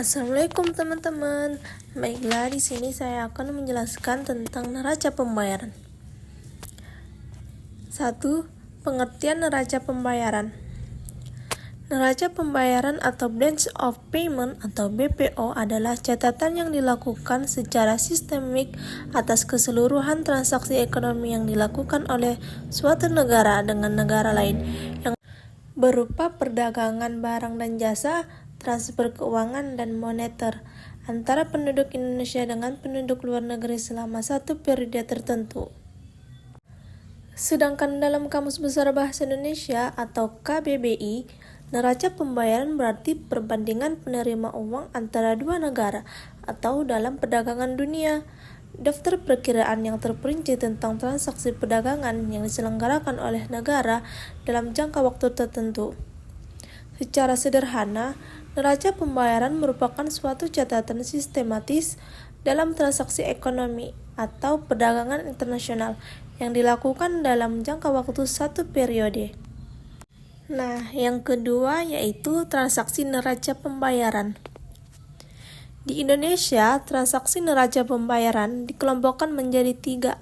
Assalamualaikum teman-teman. Baiklah, di sini saya akan menjelaskan tentang neraca pembayaran. 1. Pengertian neraca pembayaran. Neraca pembayaran atau Balance of Payment atau BPO adalah catatan yang dilakukan secara sistemik atas keseluruhan transaksi ekonomi yang dilakukan oleh suatu negara dengan negara lain yang berupa perdagangan barang dan jasa, transfer keuangan dan moneter antara penduduk Indonesia dengan penduduk luar negeri selama satu periode tertentu. Sedangkan dalam Kamus Besar Bahasa Indonesia atau KBBI, neraca pembayaran berarti perbandingan penerima uang antara dua negara atau dalam perdagangan dunia. Daftar perkiraan yang terperinci tentang transaksi perdagangan yang diselenggarakan oleh negara dalam jangka waktu tertentu. Secara sederhana, neraca pembayaran merupakan suatu catatan sistematis dalam transaksi ekonomi atau perdagangan internasional yang dilakukan dalam jangka waktu satu periode. Nah, yang kedua yaitu transaksi neraca pembayaran. Di Indonesia, transaksi neraca pembayaran dikelompokkan menjadi 3,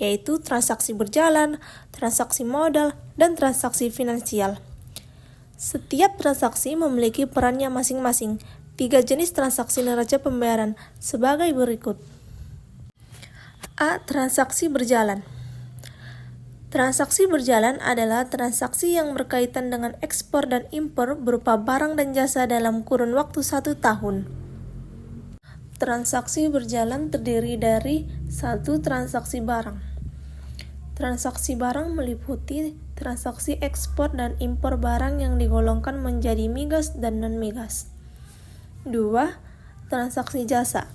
yaitu transaksi berjalan, transaksi modal, dan transaksi finansial. Setiap transaksi memiliki perannya masing-masing. 3 jenis transaksi neraca pembayaran sebagai berikut. A. Transaksi berjalan. Transaksi berjalan adalah transaksi yang berkaitan dengan ekspor dan impor berupa barang dan jasa dalam kurun waktu 1 tahun. Transaksi berjalan terdiri dari 1. Transaksi barang. Transaksi barang meliputi transaksi ekspor dan impor barang yang digolongkan menjadi migas dan non-migas. 2. Transaksi jasa.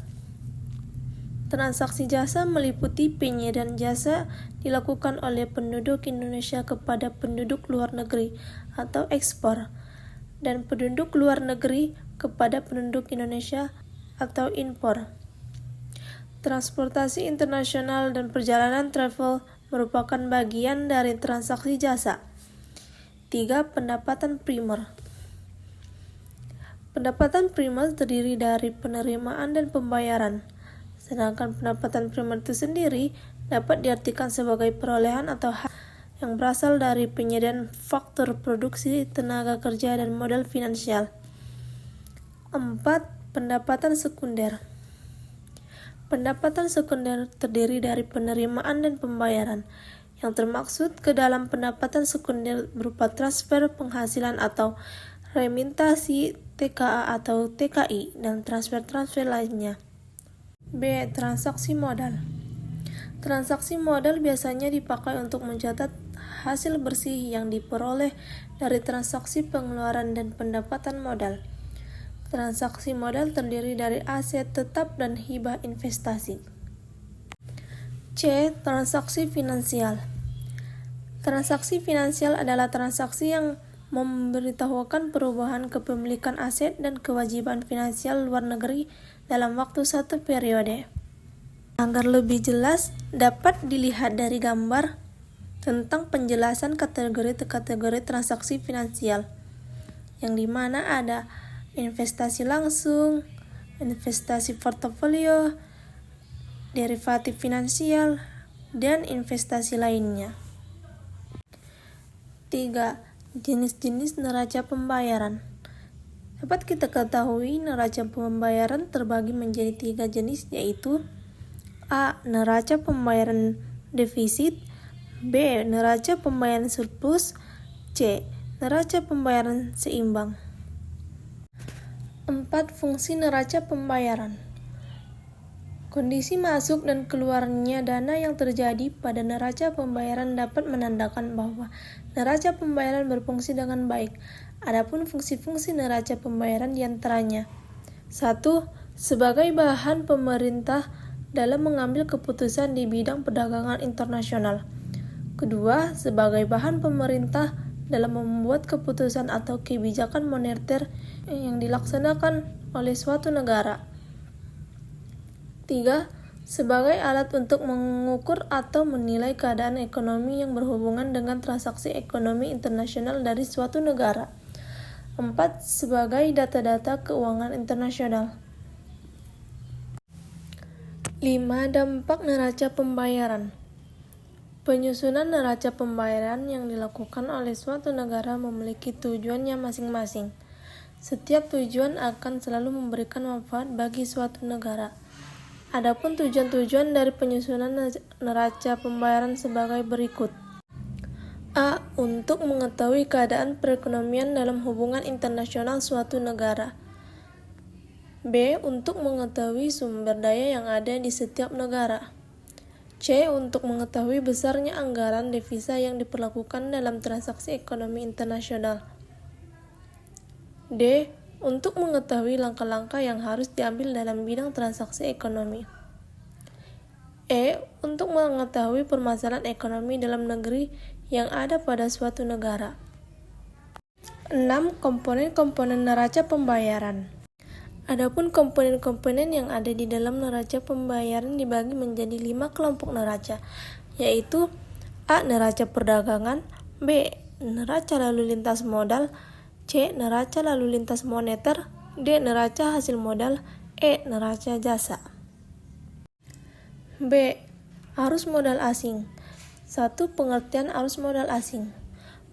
Transaksi jasa meliputi penyediaan jasa dilakukan oleh penduduk Indonesia kepada penduduk luar negeri atau ekspor, dan penduduk luar negeri kepada penduduk Indonesia atau impor. Transportasi internasional dan perjalanan travel merupakan bagian dari transaksi jasa. 3. Pendapatan primer. Pendapatan primer terdiri dari penerimaan dan pembayaran. Sedangkan pendapatan primer itu sendiri dapat diartikan sebagai perolehan atau hak yang berasal dari penyediaan faktor produksi, tenaga kerja, dan modal finansial. 4. Pendapatan sekunder. Pendapatan sekunder terdiri dari penerimaan dan pembayaran. Yang termaksud ke dalam pendapatan sekunder berupa transfer penghasilan atau remintasi, TKA atau TKI, dan transfer-transfer lainnya. B. Transaksi modal. Transaksi modal biasanya dipakai untuk mencatat hasil bersih yang diperoleh dari transaksi pengeluaran dan pendapatan modal. Transaksi modal terdiri dari aset tetap dan hibah investasi. C. Transaksi finansial. Transaksi finansial adalah transaksi yang memberitahukan perubahan kepemilikan aset dan kewajiban finansial luar negeri dalam waktu satu periode. Agar lebih jelas, dapat dilihat dari gambar tentang penjelasan kategori transaksi finansial, yang dimana ada investasi langsung, investasi portofolio, derivatif finansial, dan investasi lainnya. 3. Jenis-jenis neraca pembayaran. Dapat kita ketahui neraca pembayaran terbagi menjadi 3 jenis, yaitu A. Neraca pembayaran defisit, B. Neraca pembayaran surplus, C. Neraca pembayaran seimbang. 4. Fungsi neraca pembayaran. Kondisi masuk dan keluarnya dana yang terjadi pada neraca pembayaran dapat menandakan bahwa neraca pembayaran berfungsi dengan baik. Adapun fungsi-fungsi neraca pembayaran diantaranya: 1. Sebagai bahan pemerintah dalam mengambil keputusan di bidang perdagangan internasional. 2. Sebagai bahan pemerintah dalam membuat keputusan atau kebijakan moneter yang dilaksanakan oleh suatu negara. 3. Sebagai alat untuk mengukur atau menilai keadaan ekonomi yang berhubungan dengan transaksi ekonomi internasional dari suatu negara. 4. Sebagai data-data keuangan internasional. 5. Dampak neraca pembayaran. Penyusunan neraca pembayaran yang dilakukan oleh suatu negara memiliki tujuannya masing-masing. Setiap tujuan akan selalu memberikan manfaat bagi suatu negara. Adapun tujuan-tujuan dari penyusunan neraca pembayaran sebagai berikut. A. Untuk mengetahui keadaan perekonomian dalam hubungan internasional suatu negara. B. Untuk mengetahui sumber daya yang ada di setiap negara. C. Untuk mengetahui besarnya anggaran devisa yang diperlakukan dalam transaksi ekonomi internasional. D. Untuk mengetahui langkah-langkah yang harus diambil dalam bidang transaksi ekonomi. E. Untuk mengetahui permasalahan ekonomi dalam negeri yang ada pada suatu negara. 6. Komponen-komponen neraca pembayaran. Adapun komponen-komponen yang ada di dalam neraca pembayaran dibagi menjadi 5 kelompok neraca, yaitu A. Neraca perdagangan, B. Neraca lalu lintas modal, C. Neraca lalu lintas moneter, D. Neraca hasil modal, E. Neraca jasa. B. Arus modal asing. 1. Pengertian arus modal asing.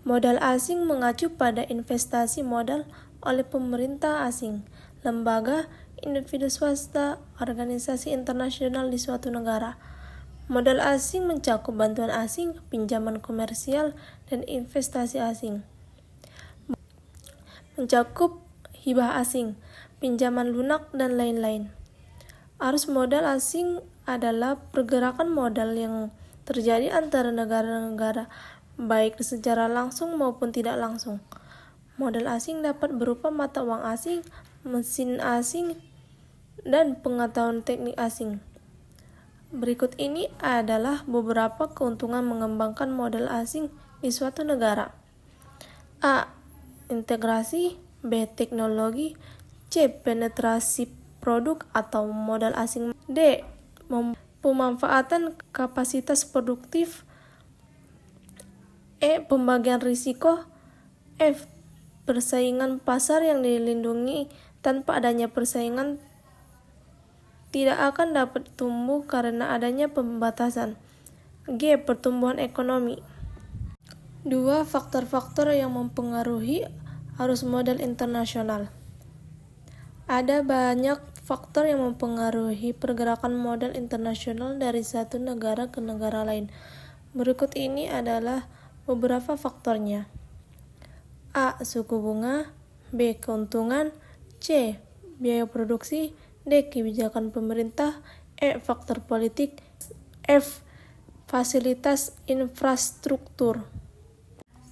Modal asing mengacu pada investasi modal oleh pemerintah asing, lembaga, individu swasta, organisasi internasional di suatu negara. Modal asing mencakup bantuan asing, pinjaman komersial, dan investasi asing. Mencakup hibah asing, pinjaman lunak, dan lain-lain. Arus modal asing adalah pergerakan modal yang terjadi antara negara-negara, baik secara langsung maupun tidak langsung. Modal asing dapat berupa mata uang asing, mesin asing, dan pengetahuan teknik asing. Berikut ini adalah beberapa keuntungan mengembangkan modal asing di suatu negara. A. Integrasi. B. Teknologi. C. Penetrasi produk atau modal asing. D. Pemanfaatan kapasitas produktif. E. Pembagian risiko. F. Persaingan pasar yang dilindungi. Tanpa adanya persaingan tidak akan dapat tumbuh karena adanya pembatasan. G. Pertumbuhan ekonomi. 2. Faktor-faktor yang mempengaruhi arus modal internasional. Ada banyak faktor yang mempengaruhi pergerakan modal internasional dari satu negara ke negara lain. Berikut ini adalah beberapa faktornya. A. Suku bunga. B. Keuntungan. C. Biaya produksi. D. Kebijakan pemerintah. E. Faktor politik. F. Fasilitas infrastruktur.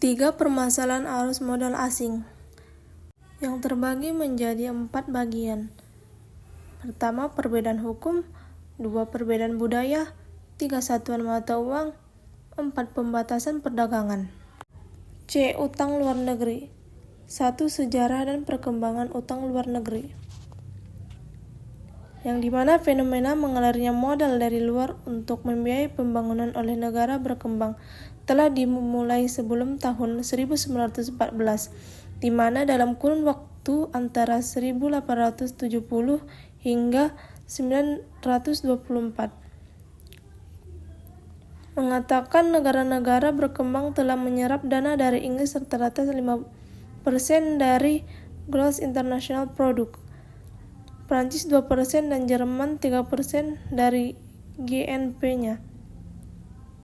3. Permasalahan arus modal asing yang terbagi menjadi 4 bagian. Pertama, perbedaan hukum. 2. Perbedaan budaya. 3. Satuan mata uang. 4. Pembatasan perdagangan. C. Utang luar negeri. 1. Sejarah dan perkembangan utang luar negeri, yang dimana fenomena mengalirnya modal dari luar untuk membiayai pembangunan oleh negara berkembang telah dimulai sebelum tahun 1914, di mana dalam kurun waktu antara 1870 hingga 1924 mengatakan negara-negara berkembang telah menyerap dana dari Inggris rata-rata 5% dari Gross International Product, Prancis 2% dan Jerman 3% dari GNP-nya.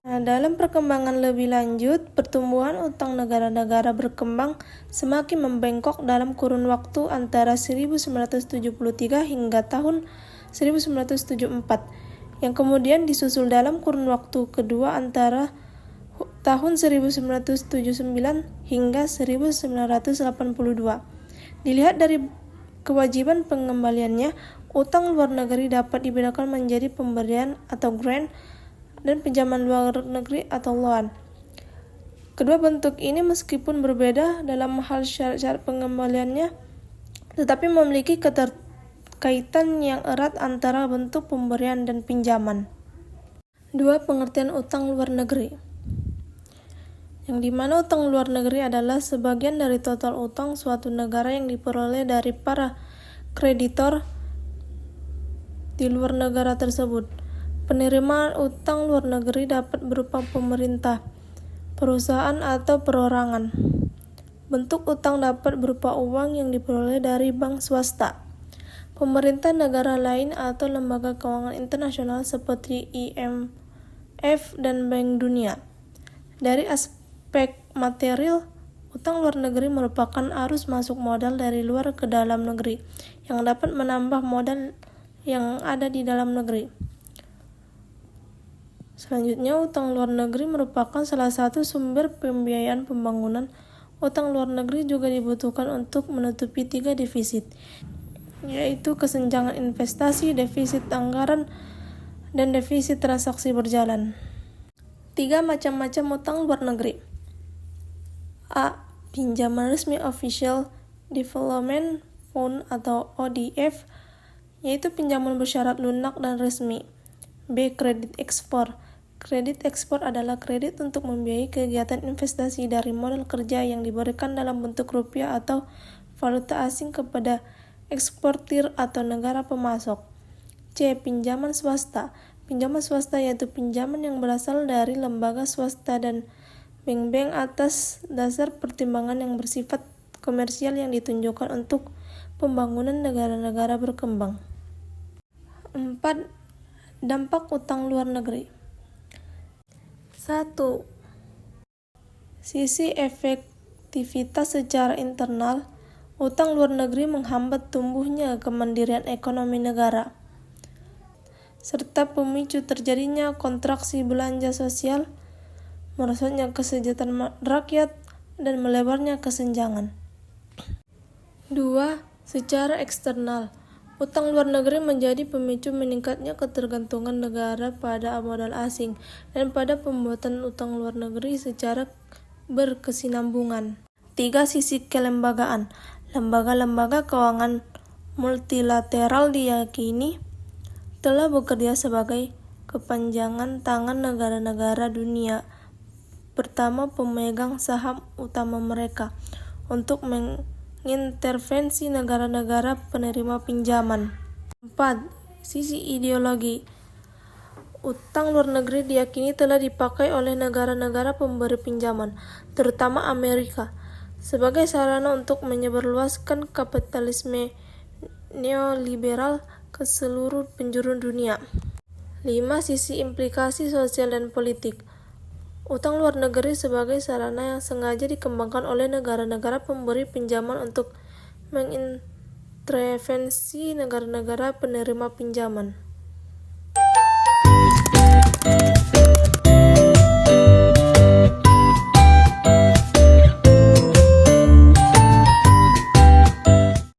Dalam perkembangan lebih lanjut, pertumbuhan utang negara-negara berkembang semakin membengkok dalam kurun waktu antara 1973 hingga tahun 1974, yang kemudian disusul dalam kurun waktu kedua antara tahun 1979 hingga 1982. Dilihat dari kewajiban pengembaliannya, utang luar negeri dapat dibedakan menjadi pemberian atau grant dan pinjaman luar negeri atau loan. Kedua bentuk ini meskipun berbeda dalam hal syarat-syarat pengembaliannya, tetapi memiliki keterkaitan yang erat antara bentuk pemberian dan pinjaman. 2. Pengertian utang luar negeri. yang dimana utang luar negeri adalah sebagian dari total utang suatu negara yang diperoleh dari para kreditor di luar negara tersebut. Penerimaan utang luar negeri dapat berupa pemerintah, perusahaan, atau perorangan. Bentuk utang dapat berupa uang yang diperoleh dari bank swasta, pemerintah negara lain, atau lembaga keuangan internasional seperti IMF dan Bank Dunia. Dari aspek material, utang luar negeri merupakan arus masuk modal dari luar ke dalam negeri yang dapat menambah modal yang ada di dalam negeri. Selanjutnya, utang luar negeri merupakan salah satu sumber pembiayaan pembangunan. Utang luar negeri juga dibutuhkan untuk menutupi 3 defisit, yaitu kesenjangan investasi, defisit anggaran, dan defisit transaksi berjalan. 3 macam-macam utang luar negeri. A. Pinjaman resmi Official Development Fund atau ODF, yaitu pinjaman bersyarat lunak dan resmi. B. Kredit ekspor. Kredit ekspor adalah kredit untuk membiayai kegiatan investasi dari modal kerja yang diberikan dalam bentuk rupiah atau valuta asing kepada eksportir atau negara pemasok. C. Pinjaman swasta. Pinjaman swasta yaitu pinjaman yang berasal dari lembaga swasta dan bank-bank atas dasar pertimbangan yang bersifat komersial yang ditunjukkan untuk pembangunan negara-negara berkembang. 4. Dampak utang luar negeri. 1. Sisi efektivitas secara internal, utang luar negeri menghambat tumbuhnya kemandirian ekonomi negara, serta pemicu terjadinya kontraksi belanja sosial, merosotnya kesejahteraan rakyat, dan melebarnya kesenjangan. 2. Secara eksternal, utang luar negeri menjadi pemicu meningkatnya ketergantungan negara pada modal asing dan pada pembuatan utang luar negeri secara berkesinambungan. 3. Sisi kelembagaan. Lembaga-lembaga keuangan multilateral diyakini telah bekerja sebagai kepanjangan tangan negara-negara dunia, pertama pemegang saham utama mereka, untuk mengintervensi negara-negara penerima pinjaman. 4. Sisi ideologi. Utang luar negeri diyakini telah dipakai oleh negara-negara pemberi pinjaman, terutama Amerika, sebagai sarana untuk menyebarluaskan kapitalisme neoliberal ke seluruh penjuru dunia. 5. Sisi implikasi sosial dan politik. Utang luar negeri sebagai sarana yang sengaja dikembangkan oleh negara-negara pemberi pinjaman untuk mengintervensi negara-negara penerima pinjaman.